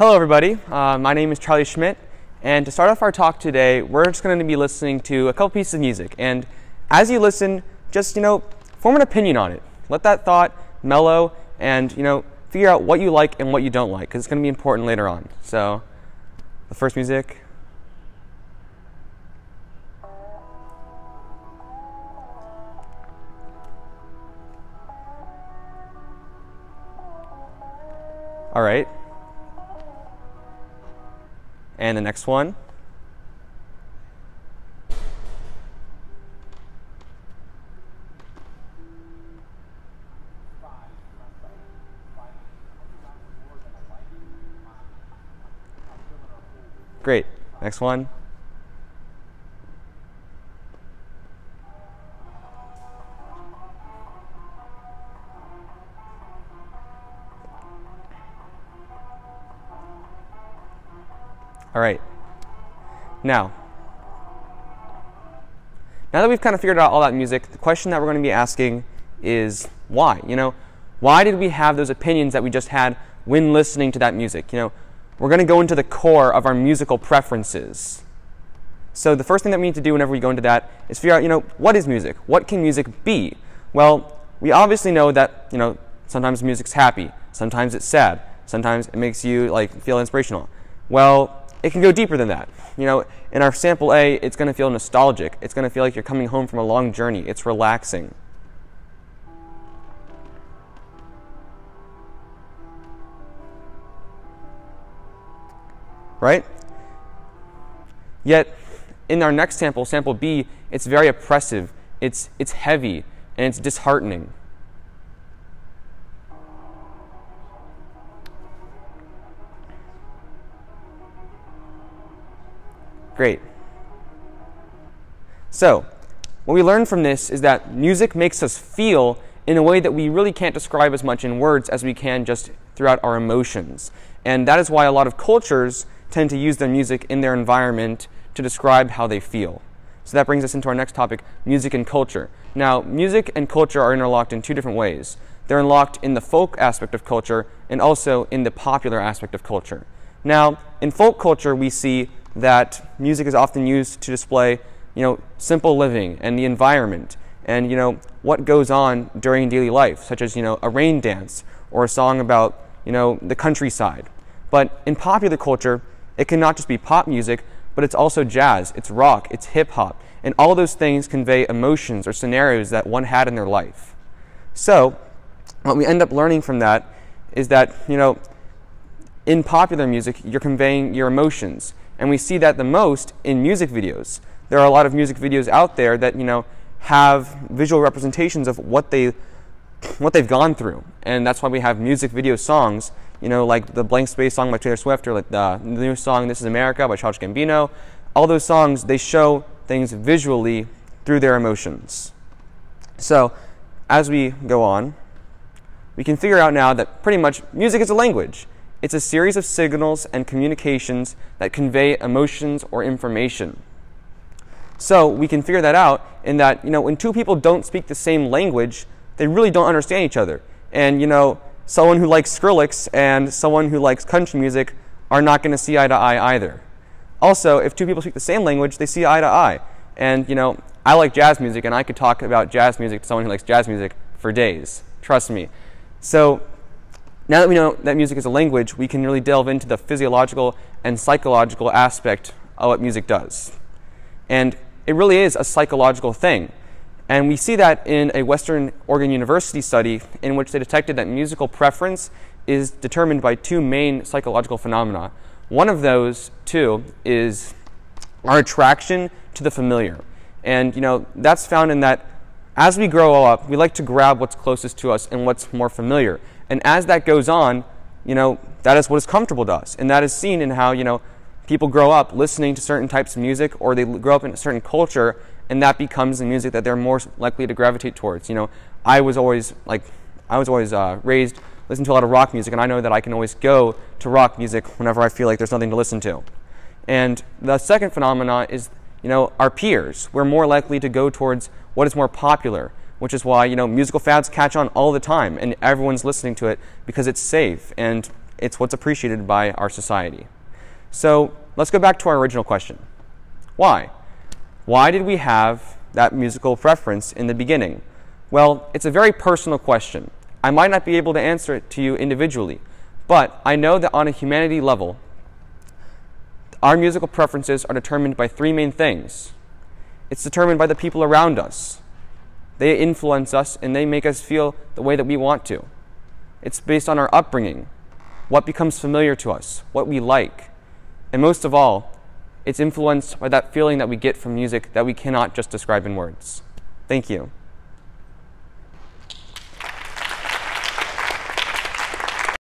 Hello everybody, my name is Charlie Schmitt, and to start off our talk today, we're just going to be listening to a couple pieces of music. And as you listen, just, form an opinion on it. Let that thought mellow and, figure out what you like and what you don't like, because it's going to be important later on. So, the first music. All right. And the next one. Great. Next one. All right. Now that we've kind of figured out all that music, the question that we're going to be asking is why? Why did we have those opinions that we just had when listening to that music? We're going to go into the core of our musical preferences. So the first thing that we need to do whenever we go into that is figure out, what is music? What can music be? Well, we obviously know that, sometimes music's happy, sometimes it's sad, sometimes it makes you feel inspirational. Well, it can go deeper than that. In our sample A, it's going to feel nostalgic. It's going to feel like you're coming home from a long journey. It's relaxing. Right? Yet, in our next sample, sample B, it's very oppressive. It's heavy, and it's disheartening. Great. So, what we learned from this is that music makes us feel in a way that we really can't describe as much in words as we can just throughout our emotions. And that is why a lot of cultures tend to use their music in their environment to describe how they feel. So that brings us into our next topic, music and culture. Now, music and culture are interlocked in two different ways. They're interlocked in the folk aspect of culture and also in the popular aspect of culture. Now, in folk culture, we see that music is often used to display, simple living and the environment and, what goes on during daily life, such as, a rain dance or a song about, the countryside. But in popular culture, it can not just be pop music, but it's also jazz, it's rock, it's hip hop, and all those things convey emotions or scenarios that one had in their life. So, what we end up learning from that is that, in popular music, you're conveying your emotions. And we see that the most in music videos. There are a lot of music videos out there that, have visual representations of what they've gone through. And that's why we have music video songs, like the Blank Space song by Taylor Swift, or like the new song This Is America by Charlie Schmitt and I. All those songs, they show things visually through their emotions. So, as we go on, we can figure out now that pretty much music is a language. It's a series of signals and communications that convey emotions or information. So we can figure that out in that, when two people don't speak the same language, they really don't understand each other. And, someone who likes Skrillex and someone who likes country music are not going to see eye to eye either. Also, if two people speak the same language, they see eye to eye. And, I like jazz music, and I could talk about jazz music to someone who likes jazz music for days. Trust me. So, now that we know that music is a language, we can really delve into the physiological and psychological aspect of what music does. And it really is a psychological thing. And we see that in a Western Oregon University study in which they detected that musical preference is determined by two main psychological phenomena. One of those two is our attraction to the familiar. And that's found in that as we grow up, we like to grab what's closest to us and what's more familiar. And as that goes on, that is what is comfortable to us. And that is seen in how, people grow up listening to certain types of music, or they grow up in a certain culture, and that becomes the music that they're more likely to gravitate towards. I was always raised listening to a lot of rock music, and I know that I can always go to rock music whenever I feel like there's nothing to listen to. And the second phenomena is, our peers. We're more likely to go towards what is more popular, which is why, musical fads catch on all the time, and everyone's listening to it because it's safe and it's what's appreciated by our society. So let's go back to our original question. Why? Why did we have that musical preference in the beginning? Well, it's a very personal question. I might not be able to answer it to you individually, but I know that on a humanity level, our musical preferences are determined by three main things. It's determined by the people around us. They influence us and they make us feel the way that we want to. It's based on our upbringing, what becomes familiar to us, what we like. And most of all, it's influenced by that feeling that we get from music that we cannot just describe in words. Thank you.